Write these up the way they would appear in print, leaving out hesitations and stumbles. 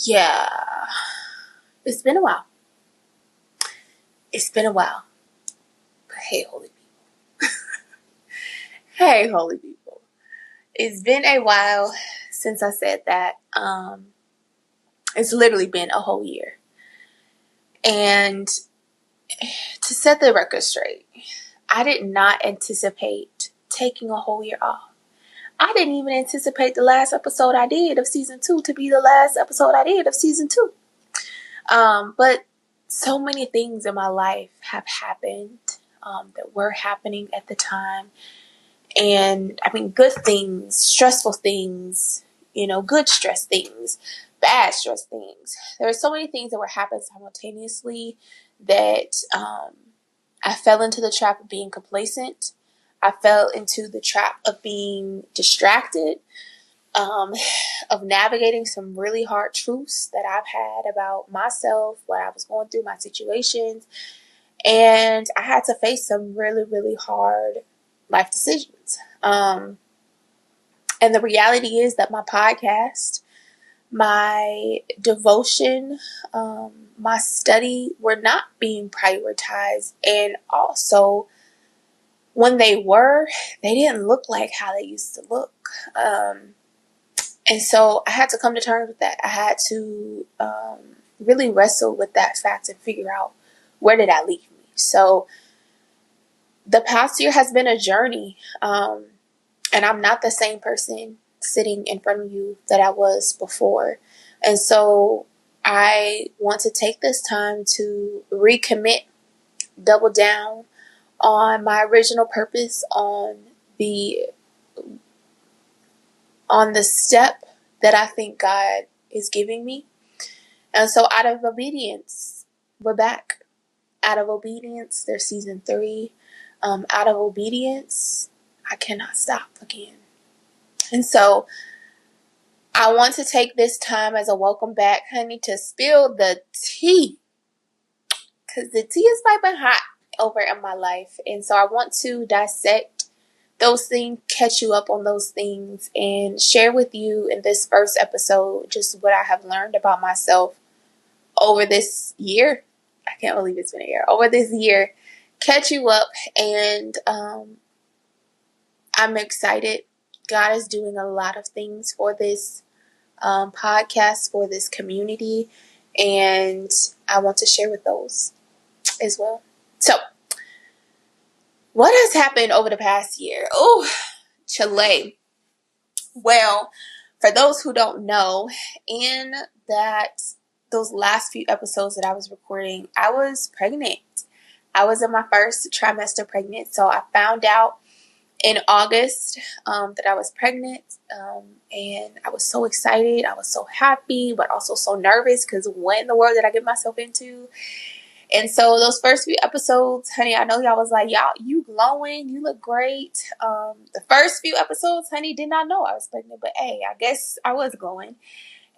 Yeah, it's been a while. It's been a while. But hey, holy people. Hey, holy people. It's been a while since I said that. It's literally been a whole year. And to set the record straight, I did not anticipate taking a whole year off. I didn't even anticipate the last episode I did of season 2 to be the last episode I did of season 2. But so many things in my life have happened that were happening at the time. And I mean, good things, stressful things, good stress things, bad stress things. There were so many things that were happening simultaneously that I fell into the trap of being complacent. I fell into the trap of being distracted, of navigating some really hard truths that I've had about myself, what I was going through, my situations. And I had to face some really, really hard life decisions. And the reality is that my podcast, my devotion, my study were not being prioritized. And also, when they were, they didn't look like how they used to look. And so I had to come to terms with that. I had to really wrestle with that fact and figure out, where did that leave me? So the past year has been a journey. And I'm not the same person sitting in front of you that I was before. And so I want to take this time to recommit, double down on my original purpose, on the step that I think God is giving me. And so out of obedience, we're back. Out of obedience, there's season 3. Out of obedience, I cannot stop again. And so I want to take this time as a welcome back, honey, to spill the tea. Because the tea is piping hot over in my life. And so I want to dissect those things, catch you up on those things, and share with you in this first episode just what I have learned about myself over this year. I can't believe it's been a year. Over this year, catch you up, and I'm excited. God is doing a lot of things for this podcast, for this community, and I want to share with those as well. So, what has happened over the past year? Oh, Chile. Well, for those who don't know, in those last few episodes that I was recording, I was pregnant. I was in my first trimester pregnant. So I found out in August that I was pregnant, and I was so excited. I was so happy, but also so nervous because what in the world did I get myself into? And so those first few episodes, honey, I know y'all was like, y'all, you glowing, you look great. The first few episodes, honey, did not know I was pregnant, but hey, I guess I was glowing.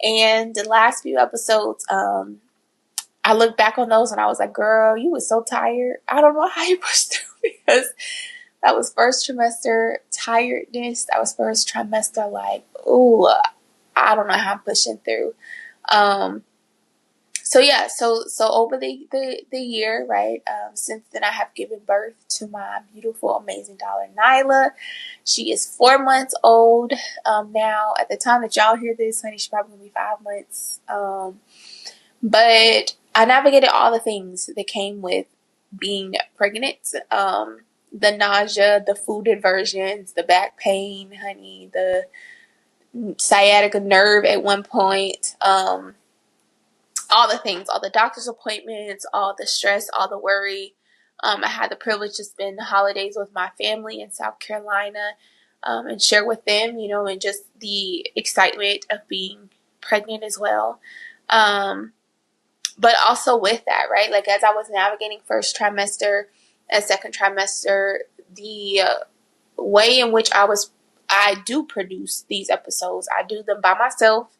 And the last few episodes, I look back on those and I was like, girl, you was so tired. I don't know how you pushed through, because that was first trimester tiredness. That was first trimester, like, ooh, I don't know how I'm pushing through. So yeah, so over the year, right, since then I have given birth to my beautiful, amazing daughter, Nyla. She is 4 months old now. At the time that y'all hear this, honey, she's probably going to be 5 months. But I navigated all the things that came with being pregnant. The nausea, the food aversions, the back pain, honey, the sciatica nerve at one point, all the things, all the doctor's appointments, all the stress, all the worry. I had the privilege to spend the holidays with my family in South Carolina, and share with them, and just the excitement of being pregnant as well. But also with that, right, like as I was navigating first trimester and second trimester, the way in which I do produce these episodes, I do them by myself.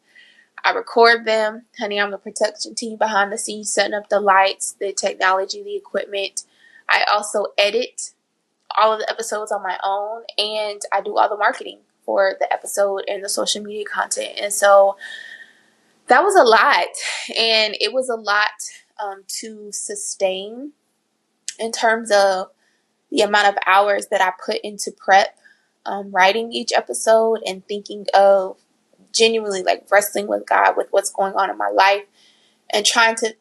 I record them. Honey, I'm the production team behind the scenes, setting up the lights, the technology, the equipment. I also edit all of the episodes on my own, and I do all the marketing for the episode and the social media content. And so that was a lot. And it was a lot to sustain in terms of the amount of hours that I put into prep, writing each episode and thinking of genuinely like wrestling with God with what's going on in my life and trying to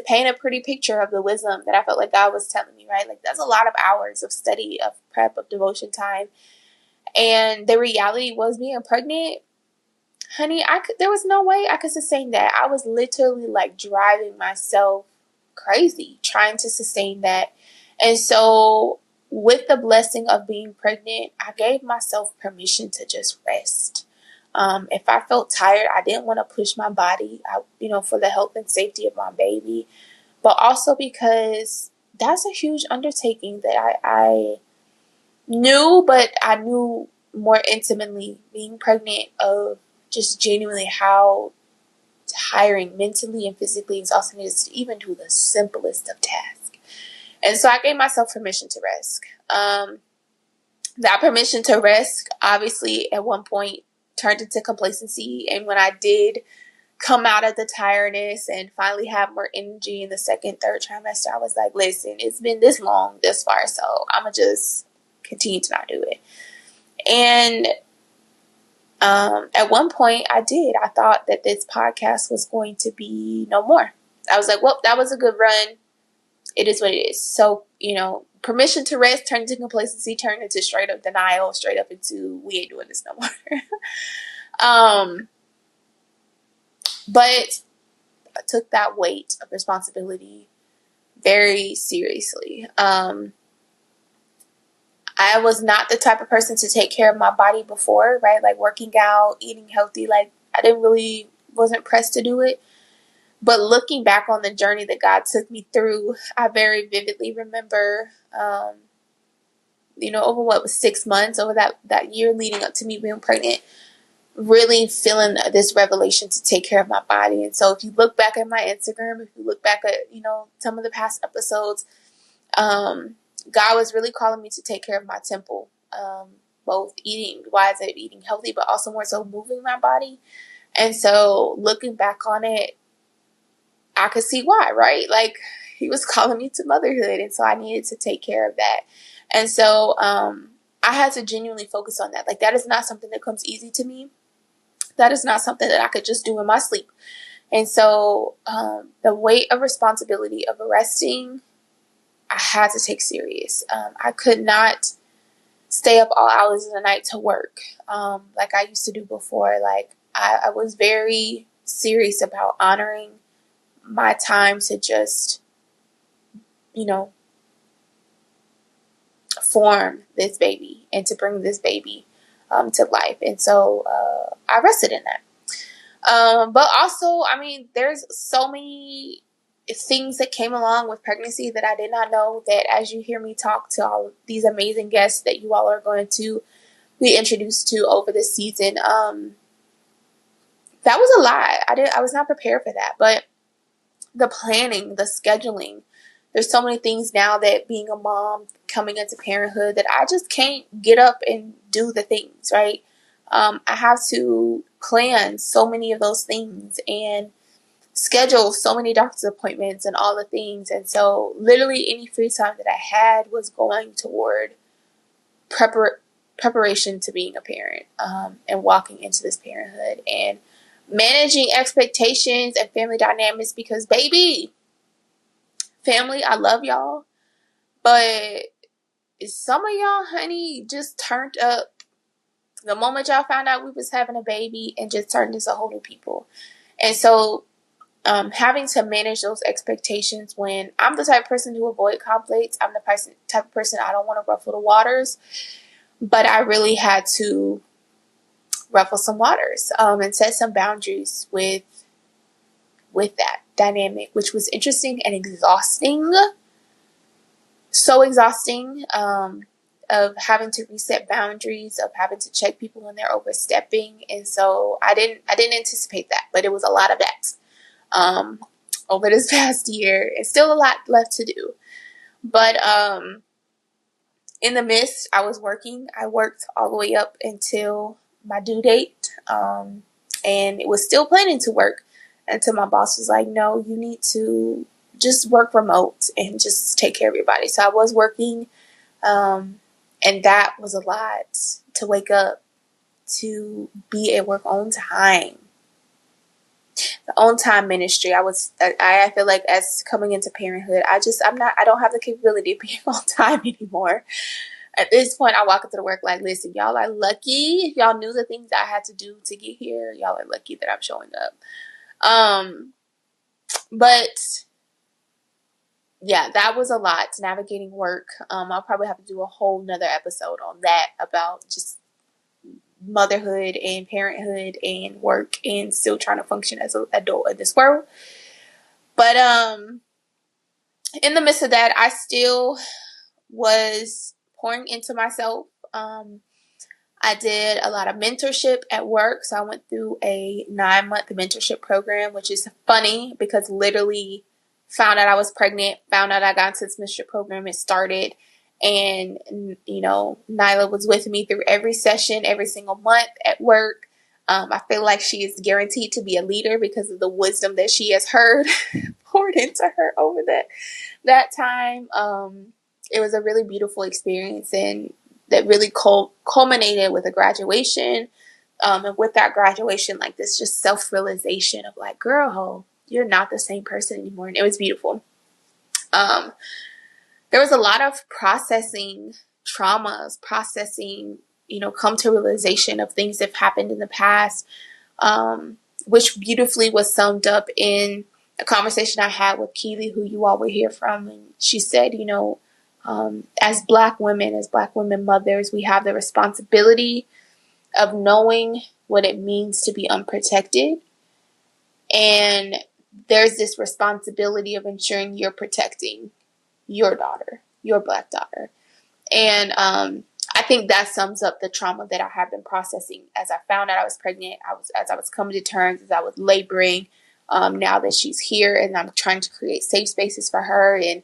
paint a pretty picture of the wisdom that I felt like God was telling me, right? Like that's a lot of hours of study, of prep, of devotion time. And the reality was being pregnant, honey, there was no way I could sustain that. I was literally like driving myself crazy trying to sustain that. And so with the blessing of being pregnant, I gave myself permission to just rest. If I felt tired, I didn't want to push my body, for the health and safety of my baby, but also because that's a huge undertaking that I knew, but I knew more intimately being pregnant of just genuinely how tiring mentally and physically exhausting it is to even do the simplest of tasks. And so I gave myself permission to rest. That permission to rest obviously at one point turned into complacency. And when I did come out of the tiredness and finally have more energy in the second, third trimester, I was like, listen, it's been this long this far, so I'm going to just continue to not do it. And at one point I thought that this podcast was going to be no more. I was like, well, that was a good run. It is what it is. So, permission to rest turned into complacency, turned into straight up denial, straight up into we ain't doing this no more. But I took that weight of responsibility very seriously. I was not the type of person to take care of my body before, right? Like working out, eating healthy. Like I wasn't pressed to do it. But looking back on the journey that God took me through, I very vividly remember, over what was 6 months, over that year leading up to me being pregnant, really feeling this revelation to take care of my body. And so if you look back at my Instagram, if you look back at, some of the past episodes, God was really calling me to take care of my temple, both eating healthy, but also more so moving my body. And so looking back on it, I could see why, right? Like he was calling me to motherhood. And so I needed to take care of that. And so I had to genuinely focus on that. Like that is not something that comes easy to me. That is not something that I could just do in my sleep. And so the weight of responsibility of resting, I had to take serious. I could not stay up all hours of the night to work like I used to do before. Like I was very serious about honoring my time to just, form this baby and to bring this baby to life. And so I rested in that. But also, there's so many things that came along with pregnancy that I did not know, that as you hear me talk to all of these amazing guests that you all are going to be introduced to over this season, that was a lot. I was not prepared for that, but the planning, the scheduling, there's so many things now that being a mom coming into parenthood that I just can't get up and do the things, right? I have to plan so many of those things and schedule so many doctor's appointments and all the things. And so literally any free time that I had was going toward preparation to being a parent and walking into this parenthood and managing expectations and family dynamics, because baby, family, I love y'all, but some of y'all, honey, just turned up the moment y'all found out we was having a baby and just turned into whole new people. And so having to manage those expectations when I'm the type of person to avoid conflicts, I'm the type of person I don't want to ruffle the waters, but I really had to ruffle some waters and set some boundaries with that dynamic, which was interesting and exhausting. So exhausting of having to reset boundaries, of having to check people when they're overstepping. And so I didn't anticipate that, but it was a lot of that over this past year. It's still a lot left to do. But in the midst, I was working. I worked all the way up until my due date. And it was still planning to work until my boss was like, no, you need to just work remote and just take care of everybody. So I was working, and that was a lot to wake up to be at work on time. The on time ministry. I feel like as coming into parenthood, I don't have the capability of being on time anymore. At this point, I walk into the work like, listen, y'all are lucky. If y'all knew the things I had to do to get here, y'all are lucky that I'm showing up. But yeah, that was a lot, navigating work. I'll probably have to do a whole nother episode on that, about just motherhood and parenthood and work and still trying to function as an adult in this world. But in the midst of that, I still was pouring into myself. I did a lot of mentorship at work. So I went through a 9-month mentorship program, which is funny because literally found out I was pregnant, found out I got into this mentorship program. It started, and, you know, Nyla was with me through every session, every single month at work. I feel like she is guaranteed to be a leader because of the wisdom that she has heard poured into her over that time. It was a really beautiful experience, and that really culminated with a graduation. And with that graduation, like this just self-realization of like, girl, you're not the same person anymore. And it was beautiful. There was a lot of processing traumas, come to realization of things that have happened in the past, which beautifully was summed up in a conversation I had with Keely, who you all will hear from. And she said, as Black women mothers, we have the responsibility of knowing what it means to be unprotected. And there's this responsibility of ensuring you're protecting your daughter, your Black daughter. And I think that sums up the trauma that I have been processing as I found out I was pregnant, as I was coming to terms, as I was laboring, now that she's here, and I'm trying to create safe spaces for her, and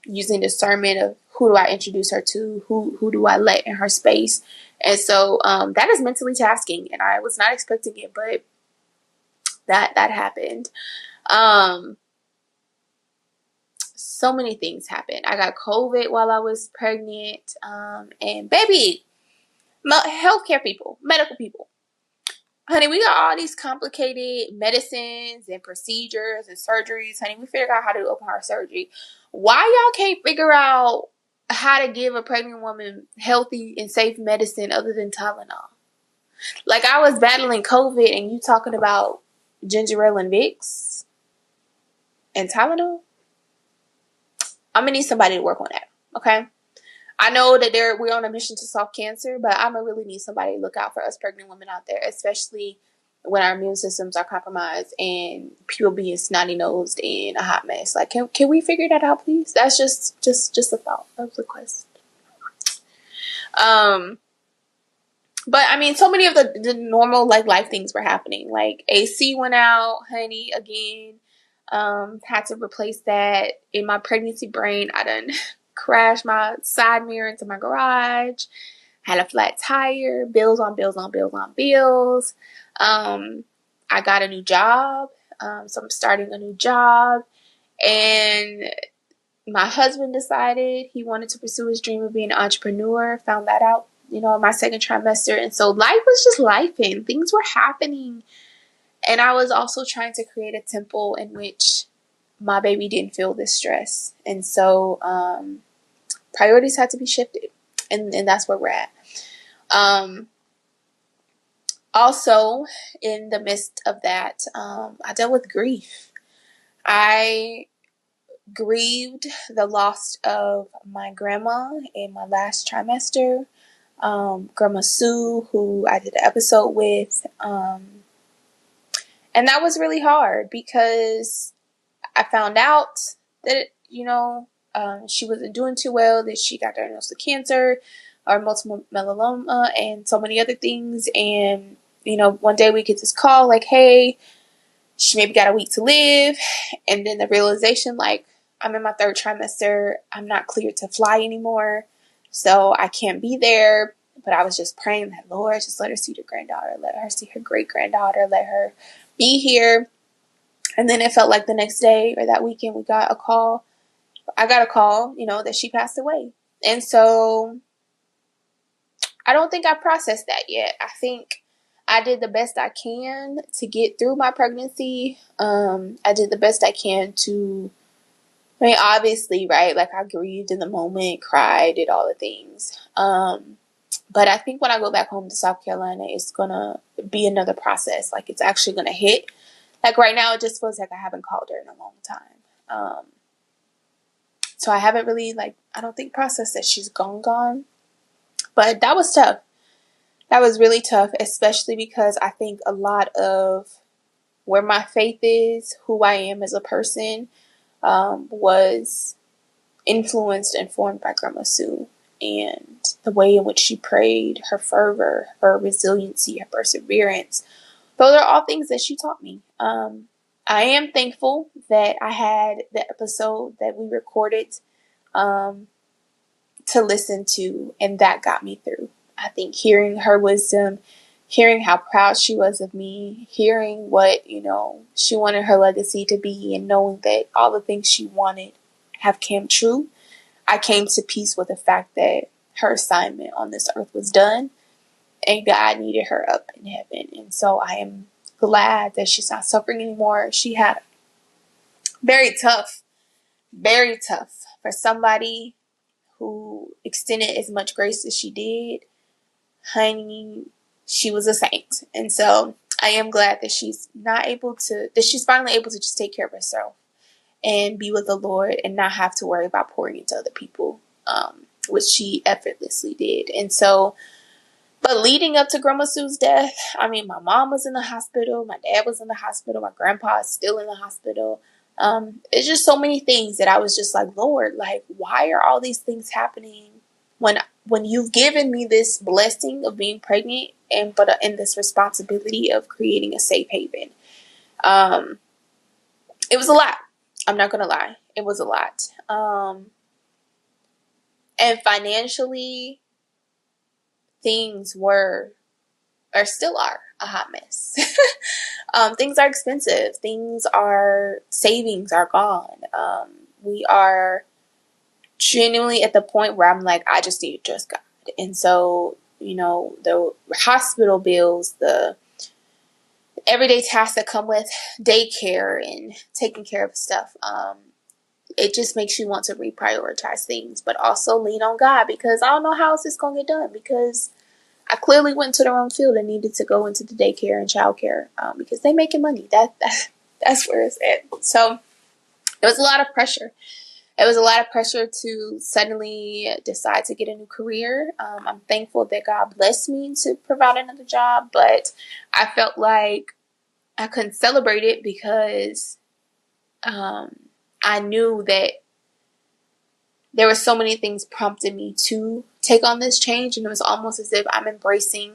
using discernment of who do I introduce her to, who do I let in her space. And so that is mentally tasking, and I was not expecting it, but that happened. So many things happened. I got COVID while I was pregnant, and baby, healthcare people, medical people, honey, we got all these complicated medicines and procedures and surgeries. Honey, we figured out how to do open heart surgery. Why y'all can't figure out how to give a pregnant woman healthy and safe medicine other than Tylenol? Like, I was battling COVID and you talking about ginger ale and Vicks and Tylenol? I'm going to need somebody to work on that, okay? I know that we're on a mission to solve cancer, but I'm going to really need somebody to look out for us pregnant women out there, especially when our immune systems are compromised and people being snotty-nosed and a hot mess. Like, can we figure that out, please? That's just a thought, a request. But I mean, so many of the normal life things were happening. Like, AC went out, honey, again. Had to replace that. In my pregnancy brain, I done crashed my side mirror into my garage. Had a flat tire. Bills on bills on bills on bills. I got a new job. So I'm starting a new job. And my husband decided he wanted to pursue his dream of being an entrepreneur. Found that out, in my second trimester. And so life was just lifing. Things were happening. And I was also trying to create a temple in which my baby didn't feel this stress. And so priorities had to be shifted. And that's where we're at. Also, in the midst of that, I dealt with grief. I grieved the loss of my grandma in my last trimester. Grandma Sue, who I did an episode with. And that was really hard because I found out that, she wasn't doing too well, that she got diagnosed with cancer or multiple myeloma and so many other things. And, one day we get this call like, hey, she maybe got a week to live. And then the realization, like, I'm in my third trimester. I'm not cleared to fly anymore. So I can't be there. But I was just praying that, Lord, just let her see her granddaughter. Let her see her great granddaughter. Let her be here. And then it felt like the next day or that weekend I got a call, that she passed away. And so I don't think I processed that yet. I think I did the best I can to get through my pregnancy. I did the best I can obviously, right? Like, I grieved in the moment, cried, did all the things. But I think when I go back home to South Carolina, it's going to be another process. Like, it's actually going to hit. Like, right now, it just feels like I haven't called her in a long time. So I haven't really, I don't think processed that she's gone. But that was tough. That was really tough, especially because I think a lot of where my faith is, who I am as a person, was influenced and formed by Grandma Sue, and the way in which she prayed, her fervor, her resiliency, her perseverance. Those are all things that she taught me. I am thankful that I had the episode that we recorded to listen to, and that got me through. I think hearing her wisdom, hearing how proud she was of me, hearing what, she wanted her legacy to be, and knowing that all the things she wanted have come true, I came to peace with the fact that her assignment on this earth was done and God needed her up in heaven. And so I am glad that she's not suffering anymore. She had very tough for somebody who extended as much grace as she did. Honey, she was a saint. And so I am glad that she's finally able to just take care of herself and be with the Lord and not have to worry about pouring into other people, which she effortlessly did. And so, but leading up to Grandma Sue's death, my mom was in the hospital, my dad was in the hospital, my grandpa is still in the hospital. It's just so many things that I was just like, Lord, why are all these things happening when you've given me this blessing of being pregnant and this responsibility of creating a safe haven? It was a lot. I'm not going to lie. It was a lot. And financially, things still are a hot mess. Things are expensive. Savings are gone. We are genuinely at the point where I'm like, I just need to trust God. And so, the hospital bills, the everyday tasks that come with daycare and taking care of stuff, it just makes you want to reprioritize things, but also lean on God, because I don't know how else it's going to get done, because I clearly went to the wrong field and needed to go into the daycare and childcare, because they making money. That's where it's at. So it was a lot of pressure. It was a lot of pressure to suddenly decide to get a new career. I'm thankful that God blessed me to provide another job, but I felt like I couldn't celebrate it because I knew that there were so many things prompting me to take on this change, and it was almost as if I'm embracing,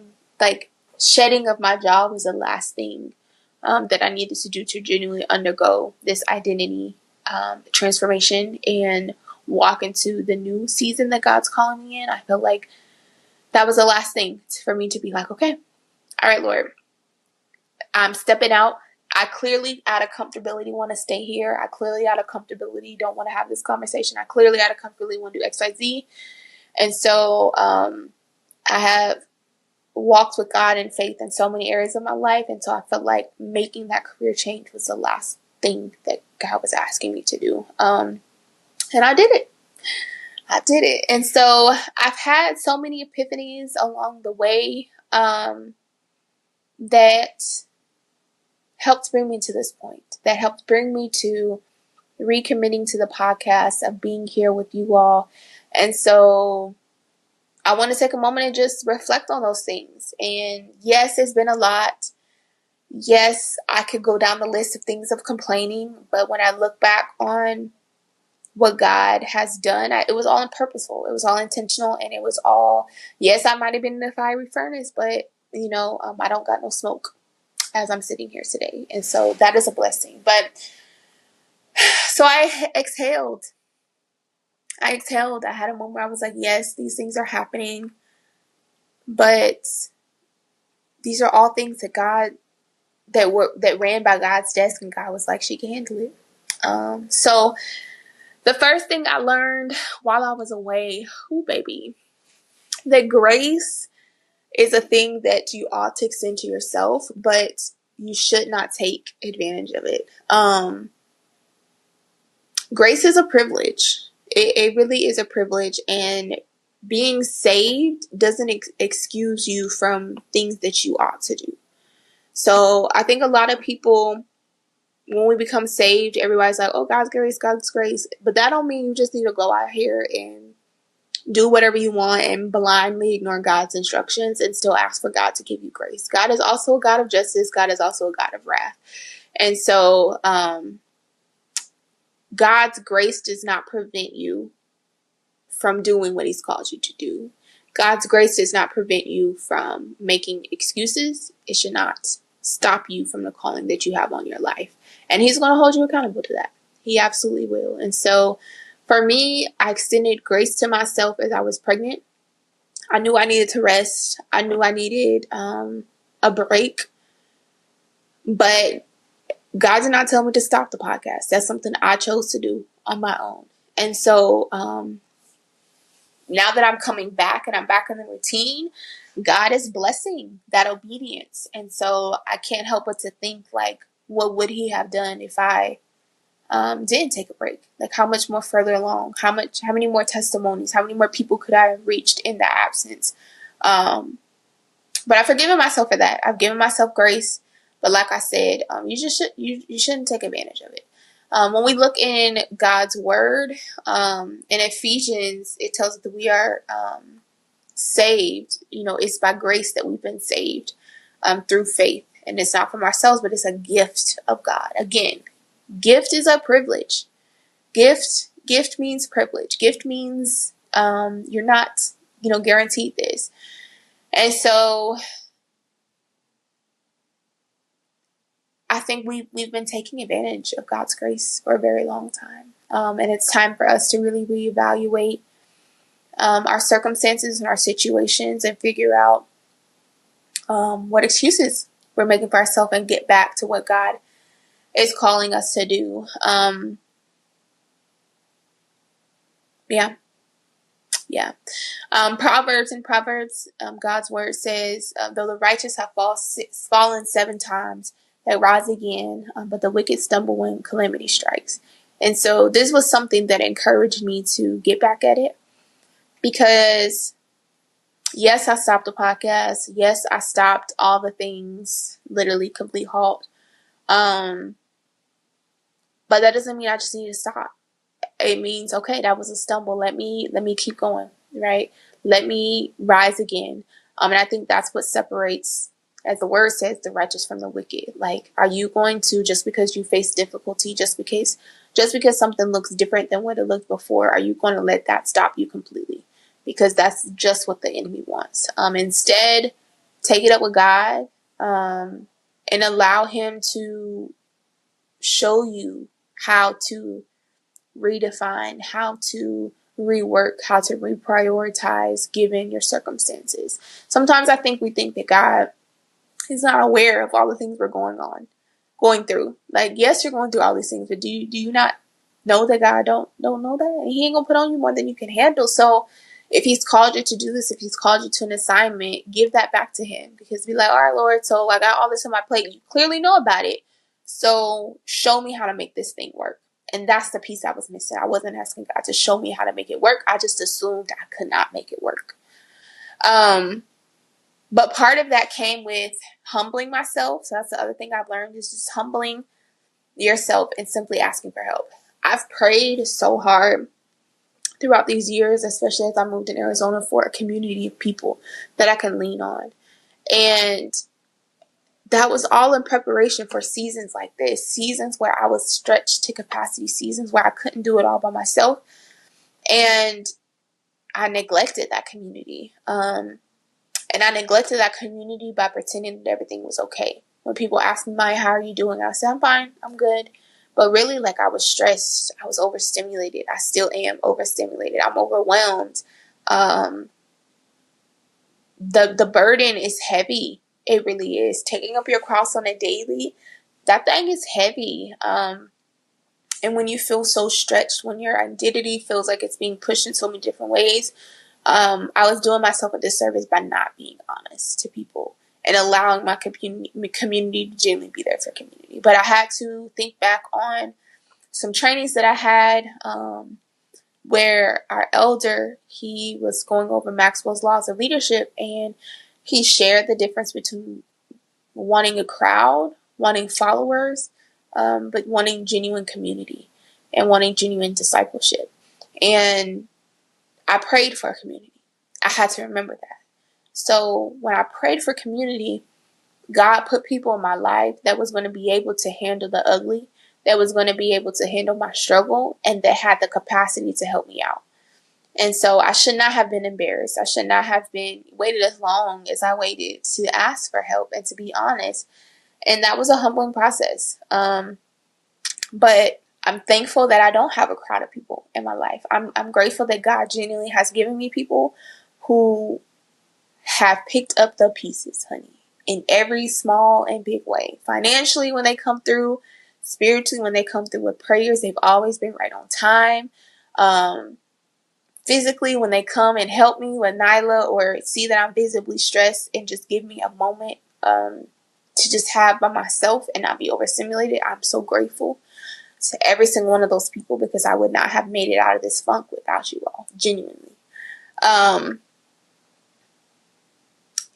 shedding of my job was the last thing that I needed to do to genuinely undergo this identity transformation and walk into the new season that God's calling me in. I felt like that was the last thing for me to be like, okay, all right, Lord, I'm stepping out. I clearly, out of comfortability, want to stay here. I clearly, out of comfortability, don't want to have this conversation. I clearly, out of comfortability, want to do X, Y, Z. And so I have walked with God in faith in so many areas of my life. And so I felt like making that career change was the last thing that God was asking me to do. And I did it. And so I've had so many epiphanies along the way that helped bring me to this point, that helped bring me to recommitting to the podcast, of being here with you all. And so I want to take a moment and just reflect on those things. And yes, it's been a lot. Yes, I could go down the list of things of complaining, but when I look back on what God has done, it was all purposeful. It was all intentional, and it was all, yes, I might have been in a fiery furnace, but I don't got no smoke as I'm sitting here today. And so that is a blessing. But so I exhaled. I had a moment where I was like, yes, these things are happening, but these are all things that God that ran by God's desk, and God was like, she can handle it. So the first thing I learned while I was away, baby, that grace is a thing that you ought to extend to yourself, but you should not take advantage of it. Grace is a privilege. It really is a privilege, and being saved doesn't excuse you from things that you ought to do. So I think a lot of people, when we become saved, everybody's like, oh, God's grace, God's grace. But that don't mean you just need to go out here and do whatever you want and blindly ignore God's instructions and still ask for God to give you grace. God is also a God of justice. God is also a God of wrath. And so God's grace does not prevent you from doing what he's called you to do. God's grace does not prevent you from making excuses. It should not stop you from the calling that you have on your life. And he's going to hold you accountable to that. He absolutely will. And so for me, I extended grace to myself as I was pregnant. I knew I needed to rest. I knew I needed a break. But God did not tell me to stop the podcast. That's something I chose to do on my own. And so now that I'm coming back and I'm back in the routine, God is blessing that obedience. And so I can't help but to think, like, what would he have done if I didn't take a break? Like, how much more further along? How many more testimonies? How many more people could I have reached in that absence? But I've forgiven myself for that. I've given myself grace. But like I said, you shouldn't take advantage of it. When we look in God's word, in Ephesians, it tells us that we are saved. It's by grace that we've been saved through faith. And it's not from ourselves, but it's a gift of God. Again, gift is a privilege. Gift means privilege. Gift means you're not, guaranteed this. And so I think we've been taking advantage of God's grace for a very long time. And it's time for us to really reevaluate our circumstances and our situations and figure out what excuses we're making for ourselves and get back to what God is calling us to do. Proverbs, God's word says, though the righteous have fallen 7 times, they rise again, but the wicked stumble when calamity strikes. And so this was something that encouraged me to get back at it, because yes, I stopped the podcast. Yes, I stopped all the things, literally complete halt. But that doesn't mean I just need to stop. It means, okay, that was a stumble. Let me keep going, right? Let me rise again. And I think that's what separates, as the word says, the righteous from the wicked. Like, are you going to, just because you face difficulty, just because something looks different than what it looked before, are you going to let that stop you completely? Because that's just what the enemy wants. Instead, take it up with God, and allow him to show you how to redefine, how to rework, how to reprioritize given your circumstances. Sometimes I think we think that God is not aware of all the things we're going through. Like, yes, you're going through all these things, but do you not know that God don't know that? And he ain't gonna put on you more than you can handle. So if he's called you to do this, if he's called you to an assignment, give that back to him. Because be like, all right, Lord, so I got all this on my plate. You clearly know about it. So show me how to make this thing work. And that's the piece I was missing. I wasn't asking God to show me how to make it work. I just assumed I could not make it work. But part of that came with humbling myself. So that's the other thing I've learned, is just humbling yourself and simply asking for help. I've prayed so hard throughout these years, especially as I moved in Arizona, for a community of people that I can lean on. And that was all in preparation for seasons like this, seasons where I was stretched to capacity, seasons where I couldn't do it all by myself. And I neglected that community. And I neglected that community by pretending that everything was okay. When people ask me, Maya, how are you doing? I say, I'm fine, I'm good. But really, like, I was stressed. I was overstimulated. I still am overstimulated. I'm overwhelmed. The burden is heavy. It really is. Taking up your cross on a daily, that thing is heavy. And when you feel so stretched, when your identity feels like it's being pushed in so many different ways, I was doing myself a disservice by not being honest to people and allowing my community to genuinely be there for community. But I had to think back on some trainings that I had, where our elder, he was going over Maxwell's laws of leadership, and he shared the difference between wanting a crowd, wanting followers, but wanting genuine community and wanting genuine discipleship. And I prayed for a community. I had to remember that. So when I prayed for community, God put people in my life that was going to be able to handle the ugly, that was going to be able to handle my struggle, and that had the capacity to help me out. And so I should not have been embarrassed. I should not have been waited as long as I waited to ask for help and to be honest. And that was a humbling process. But I'm thankful that I don't have a crowd of people in my life. I'm grateful that God genuinely has given me people who have picked up the pieces, honey, in every small and big way. Financially, when they come through, spiritually, when they come through with prayers, they've always been right on time. Physically, when they come and help me with Nyla or see that I'm visibly stressed and just give me a moment to just have by myself and not be overstimulated, I'm so grateful to every single one of those people, because I would not have made it out of this funk without you all, genuinely.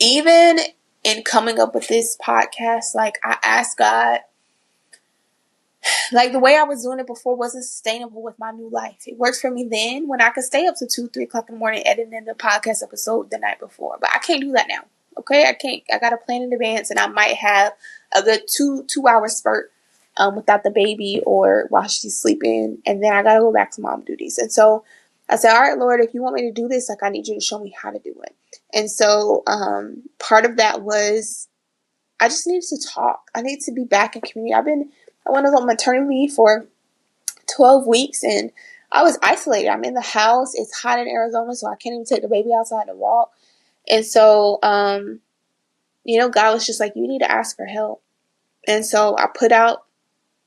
Even in coming up with this podcast, like, I asked God, like, the way I was doing it before wasn't sustainable with my new life. It worked for me then when I could stay up to 2, 3 o'clock in the morning editing the podcast episode the night before. But I can't do that now. Okay, I can't. I got to plan in advance, and I might have a good 2-hour spurt without the baby or while she's sleeping, and then I got to go back to mom duties. And so I said, all right, Lord, if you want me to do this, like, I need you to show me how to do it. And so part of that was I just needed to talk. I need to be back in community. I went on maternity leave for 12 weeks, and I was isolated. I'm in the house. It's hot in Arizona, so I can't even take the baby outside to walk. And so, God was just like, you need to ask for help. And so I put out,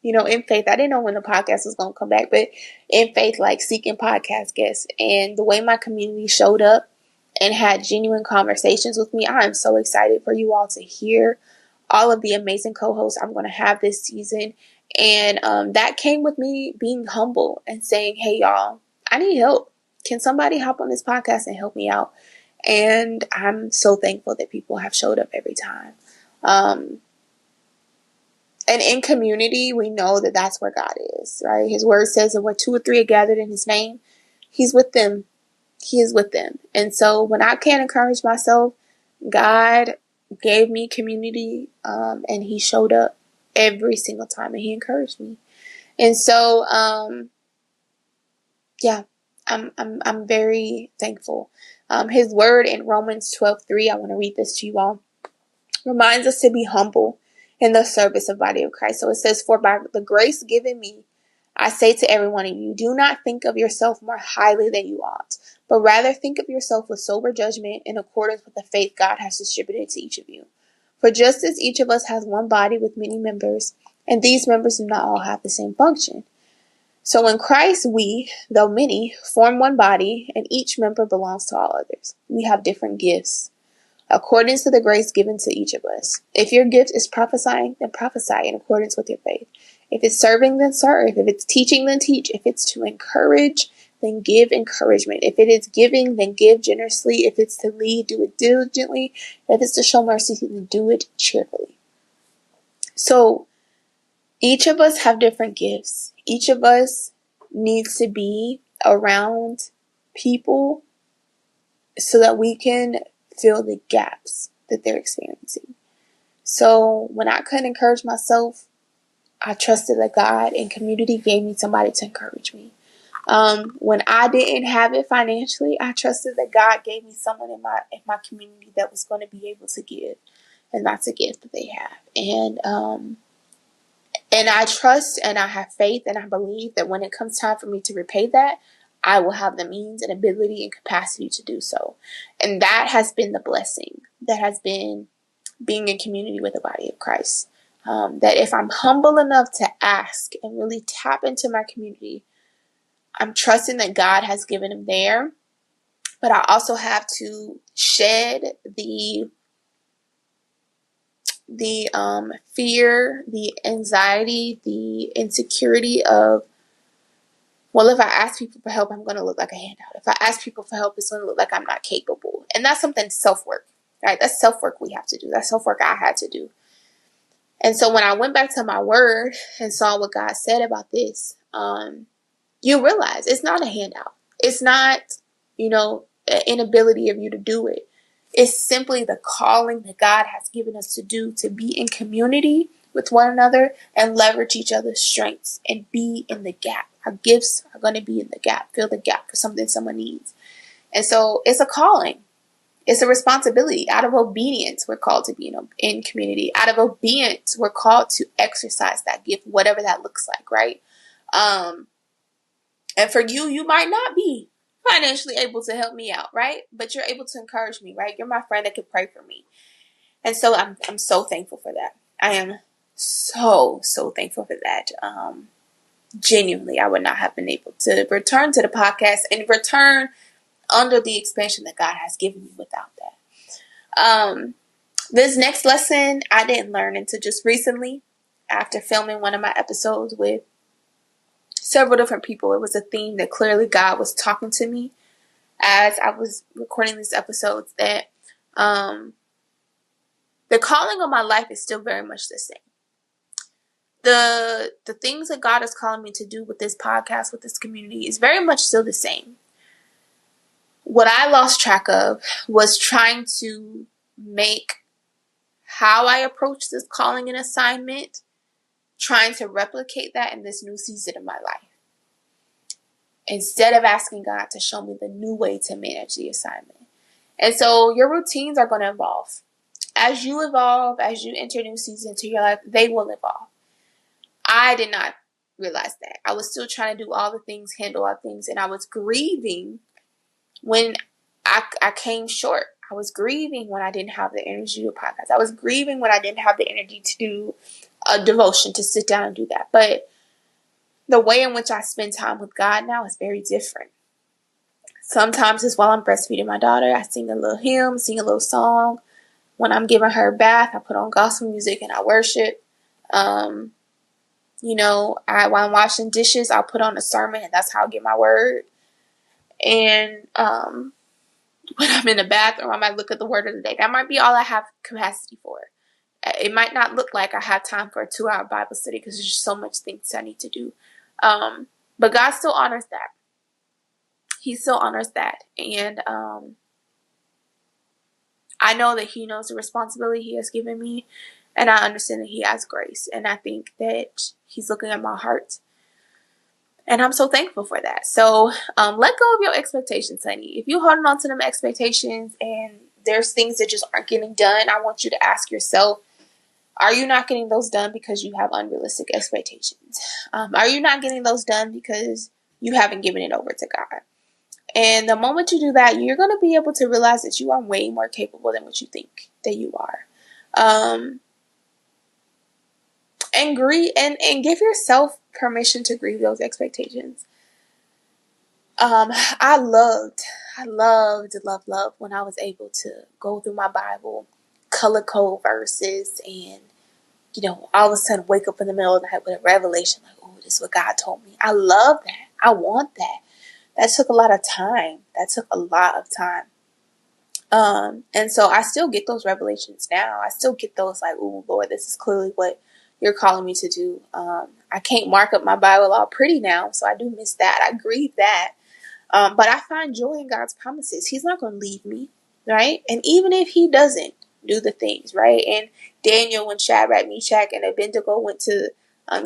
in faith, I didn't know when the podcast was going to come back, but in faith, like, seeking podcast guests. And the way my community showed up and had genuine conversations with me, I am so excited for you all to hear all of the amazing co-hosts I'm going to have this season. And that came with me being humble and saying, hey, y'all, I need help. Can somebody hop on this podcast and help me out? And I'm so thankful that people have showed up every time. And in community, we know that that's where God is, right? His word says that where 2 or 3 are gathered in his name, he's with them. He is with them. And so when I can't encourage myself, God gave me community, and he showed up every single time, and he encouraged me. And so, I'm very thankful. His word in Romans 12:3, I want to read this to you all, reminds us to be humble in the service of body of Christ. So it says, for by the grace given me, I say to every one of you, do not think of yourself more highly than you ought, but rather think of yourself with sober judgment in accordance with the faith God has distributed to each of you. For just as each of us has one body with many members, and these members do not all have the same function, so in Christ we, though many, form one body, and each member belongs to all others. We have different gifts according to the grace given to each of us. If your gift is prophesying, then prophesy in accordance with your faith. If it's serving, then serve. If it's teaching, then teach. If it's to encourage, then give encouragement. If it is giving, then give generously. If it's to lead, do it diligently. If it's to show mercy, then do it cheerfully. So each of us have different gifts. Each of us needs to be around people so that we can fill the gaps that they're experiencing. So when I couldn't encourage myself, I trusted that God and community gave me somebody to encourage me. When I didn't have it financially, I trusted that God gave me someone in my community that was going to be able to give, and that's a gift that they have. And I trust and I have faith and I believe that when it comes time for me to repay that, I will have the means and ability and capacity to do so. And that has been the blessing that has been being in community with the body of Christ. That if I'm humble enough to ask and really tap into my community, I'm trusting that God has given them there. But I also have to shed the fear, the anxiety, the insecurity of, well, if I ask people for help, I'm going to look like a handout. If I ask people for help, it's going to look like I'm not capable. And that's something self-work, right? That's self-work we have to do. That's self-work I had to do. And so when I went back to my word and saw what God said about this, you realize it's not a handout. It's not, an inability of you to do it. It's simply the calling that God has given us to do, to be in community with one another and leverage each other's strengths and be in the gap. Our gifts are going to be in the gap, fill the gap for something someone needs. And so it's a calling. It's a responsibility. Out of obedience, we're called to be in community. Out of obedience, we're called to exercise that gift, whatever that looks like, right? And for you, you might not be financially able to help me out, right? But you're able to encourage me, right? You're my friend that can pray for me. And so I'm so thankful for that. I am so thankful for that. Genuinely, I would not have been able to return to the podcast and return under the expansion that God has given me without that. This next lesson I didn't learn until just recently, after filming one of my episodes with several different people. It was a theme that clearly God was talking to me as I was recording these episodes, that the calling on my life is still very much the same. The things that God is calling me to do with this podcast, with this community, is very much still the same. What I lost track of was trying to make how I approach this calling and assignment, trying to replicate that in this new season of my life, instead of asking God to show me the new way to manage the assignment. And so your routines are going to evolve. As you evolve, as you enter a new season into your life, they will evolve. I did not realize that. I was still trying to do all the things, handle all things, and I was grieving when I came short. I was grieving when I didn't have the energy to do a podcast. I was grieving when I didn't have the energy to do a devotion, to sit down and do that. But the way in which I spend time with God now is very different. Sometimes it's while I'm breastfeeding my daughter. I sing a little hymn, sing a little song. When I'm giving her a bath, I put on gospel music and I worship. While I'm washing dishes, I'll put on a sermon, and that's how I get my word. And when I'm in the bathroom, I might look at the word of the day. That might be all I have capacity for. It might not look like I have time for a 2-hour Bible study because there's just so much things I need to do. But God still honors that. He still honors that. And I know that He knows the responsibility He has given me. And I understand that He has grace. And I think that He's looking at my heart. And I'm so thankful for that. So let go of your expectations, honey. If you're holding on to them expectations and there's things that just aren't getting done, I want you to ask yourself, are you not getting those done because you have unrealistic expectations? Are you not getting those done because you haven't given it over to God? And the moment you do that, you're going to be able to realize that you are way more capable than what you think that you are. And give yourself permission to grieve those expectations. I loved when I was able to go through my Bible, color code verses, and all of a sudden wake up in the middle of the night with a revelation like, oh, this is what God told me. I love that. I want that. That took a lot of time. And so I still get those revelations now. I still get those like, oh, Lord, this is clearly what you're calling me to do. I can't mark up my Bible all pretty now, so I do miss that. I grieve that. But I find joy in God's promises. He's not going to leave me, right? And even if He doesn't do the things, right? And Daniel, when Shadrach, Meshach, and Abednego went to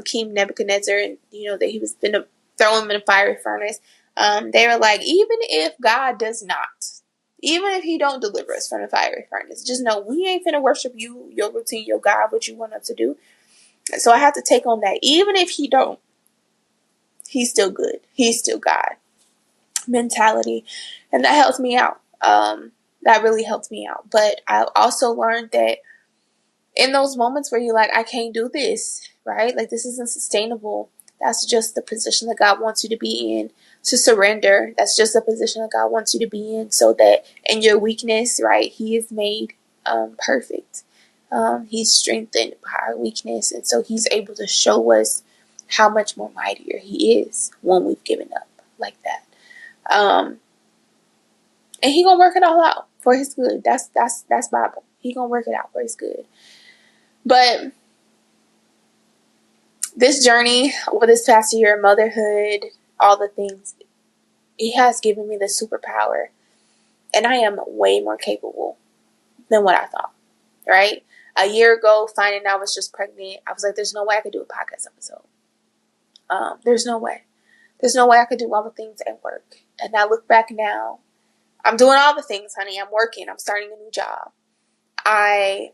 King Nebuchadnezzar, and that he was going to throw him in a fiery furnace, they were like, even if God does not, even if He don't deliver us from the fiery furnace, just know we ain't finna worship you, your routine, your God, what you want us to do. And so I have to take on that. Even if He don't, He's still good. He's still God mentality. And that helps me out. That really helps me out. But I also learned that in those moments where you're like, I can't do this, right? Like, this isn't sustainable. That's just the position that God wants you to be in, to surrender. That's just the position that God wants you to be in, so that in your weakness, right, He is made perfect. He's strengthened by our weakness. And so He's able to show us how much more mightier He is when we've given up like that. And He gonna work it all out for His good. That's Bible. He gonna work it out for His good. But this journey over this past year, motherhood, all the things, He has given me the superpower. And I am way more capable than what I thought, right? A year ago, finding out I was just pregnant, I was like, there's no way I could do a podcast episode. There's no way. There's no way I could do all the things at work. And I look back now, I'm doing all the things, honey. I'm working. I'm starting a new job. I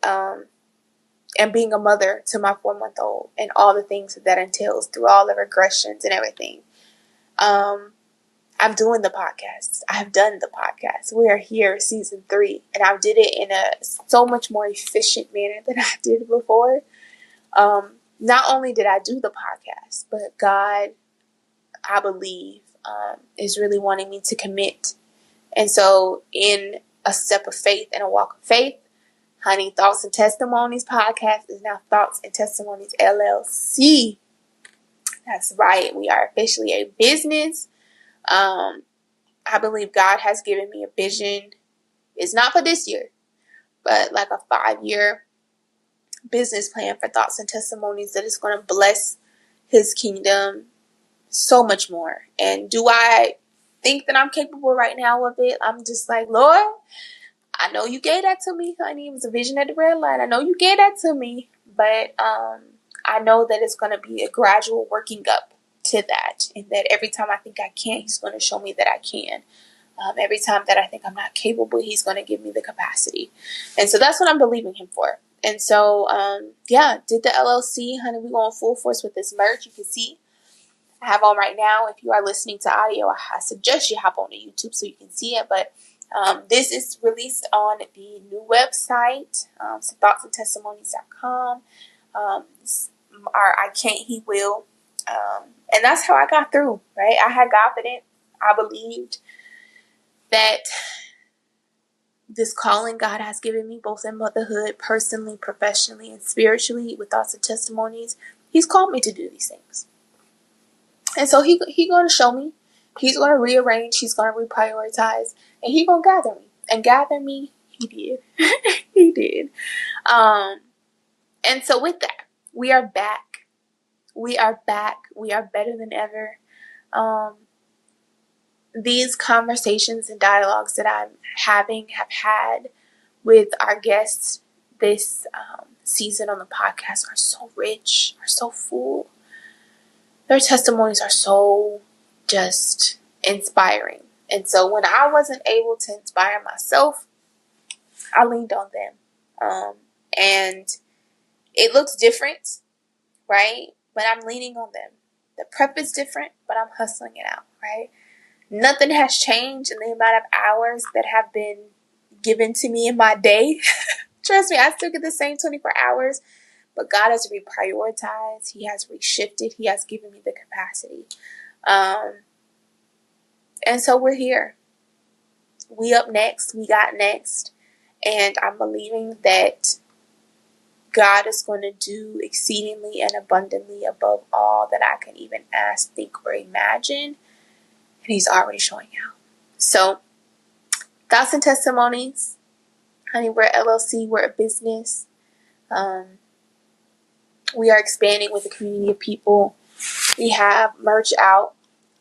am being a mother to my 4-month-old and all the things that entails through all the regressions and everything. I'm doing the podcast. I have done the podcast. We are here, season 3, and I did it in a so much more efficient manner than I did before. Not only did I do the podcast, but God, I believe, is really wanting me to commit. And so in a step of faith and a walk of faith, honey, Thoughts and Testimonies podcast is now Thoughts and Testimonies LLC. That's right. We are officially a business. I believe God has given me a vision. It's not for this year, but like a 5-year business plan for Thoughts and Testimonies that is going to bless His kingdom so much more. And do I think that I'm capable right now of it? I'm just like, Lord, I know you gave that to me, honey. It was a vision at the red light. I know you gave that to me, but I know that it's going to be a gradual working up to that, and that every time I think I can, He's going to show me that I can. Every time that I think I'm not capable, He's going to give me the capacity. And so that's what I'm believing Him for. And so, did the LLC, honey. We're going full force with this merch. You can see I have on right now. If you are listening to audio, I suggest you hop on to YouTube so you can see it. But this is released on the new website, so thoughtsandtestimonies.com. Our I Can't, He Will. And that's how I got through, right? I had confidence. I believed that this calling God has given me, both in motherhood, personally, professionally, and spiritually, with Thoughts and Testimonies, He's called me to do these things. And so He going to show me. He's going to rearrange. He's going to reprioritize. And He going to gather me. And gather me, He did. He did. And so with that, we are back. We are back. We are better than ever. These conversations and dialogues that I'm have had with our guests this season on the podcast are so rich, are so full. Their testimonies are so just inspiring. And so when I wasn't able to inspire myself, I leaned on them. And it looks different, right? But I'm leaning on them. The prep is different, but I'm hustling it out, right? Nothing has changed in the amount of hours that have been given to me in my day. Trust me, I still get the same 24 hours, but God has reprioritized. He has reshifted. He has given me the capacity. And so we're here. We up next. We got next. And I'm believing that God is going to do exceedingly and abundantly above all that I can even ask, think, or imagine. And He's already showing out. So, Thoughts and Testimonies. Honey, we're LLC. We're a business. We are expanding with a community of people. We have merch out.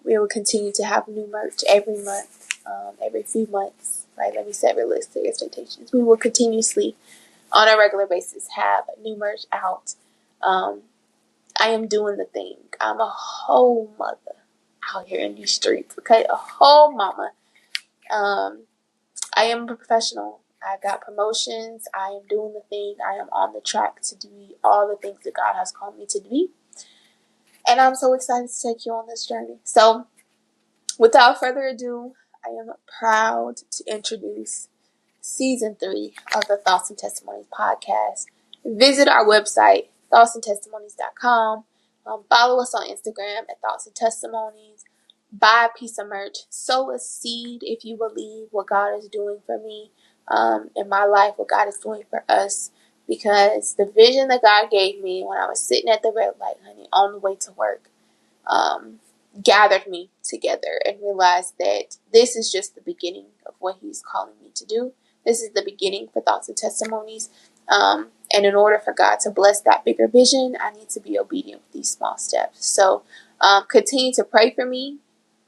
We will continue to have new merch every month, every few months. Right? Let me set realistic expectations. We will continuously, on a regular basis, have new merch out. I am doing the thing. I'm a whole mother out here in these streets, okay? A whole mama. I am a professional. I got promotions. I am doing the thing. I am on the track to do all the things that God has called me to do. And I'm so excited to take you on this journey. So, without further ado, I am proud to introduce Season 3 of the Thoughts and Testimonies podcast. visit our website, thoughtsandtestimonies.com. Follow us on Instagram at Thoughts and Testimonies. Buy a piece of merch. Sow a seed if you believe what God is doing for me in my life, what God is doing for us. Because the vision that God gave me when I was sitting at the red light, honey, on the way to work, gathered me together and realized that this is just the beginning of what He's calling me to do. This is the beginning for Thoughts and Testimonies. And in order for God to bless that bigger vision, I need to be obedient with these small steps. So continue to pray for me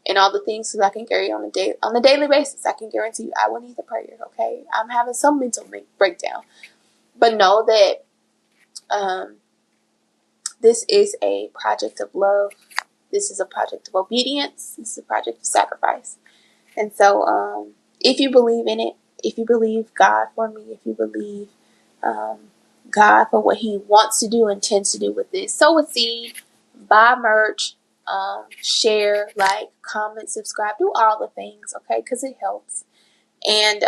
and all the things so that I can carry on a daily basis. I can guarantee you I will need the prayer, okay? I'm having some mental breakdown. But know that this is a project of love. This is a project of obedience. This is a project of sacrifice. And so if you believe in it, if you believe God for me, if you believe God for what He wants to do, intends to do with this, sow a seed, buy merch, share, like, comment, subscribe, do all the things, okay? Because it helps. And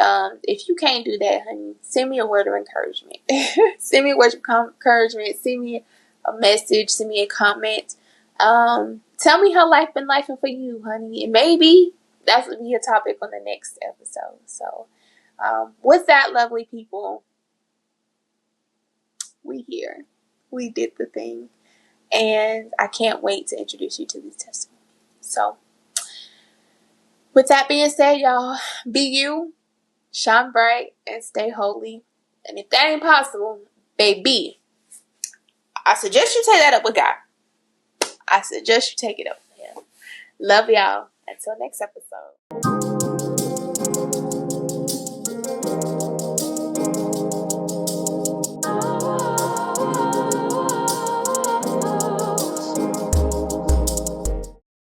if you can't do that, honey, send me a word of encouragement. Send me a word of encouragement. Send me a message. Send me a comment. Tell me how life been lifing for you, honey. And maybe that would be a topic on the next episode. So with that, lovely people, we here. We did the thing. And I can't wait to introduce you to these testimonies. So with that being said, y'all, be you, shine bright, and stay holy. And if that ain't possible, baby, I suggest you take that up with God. I suggest you take it up with Him. Love y'all. Until next episode.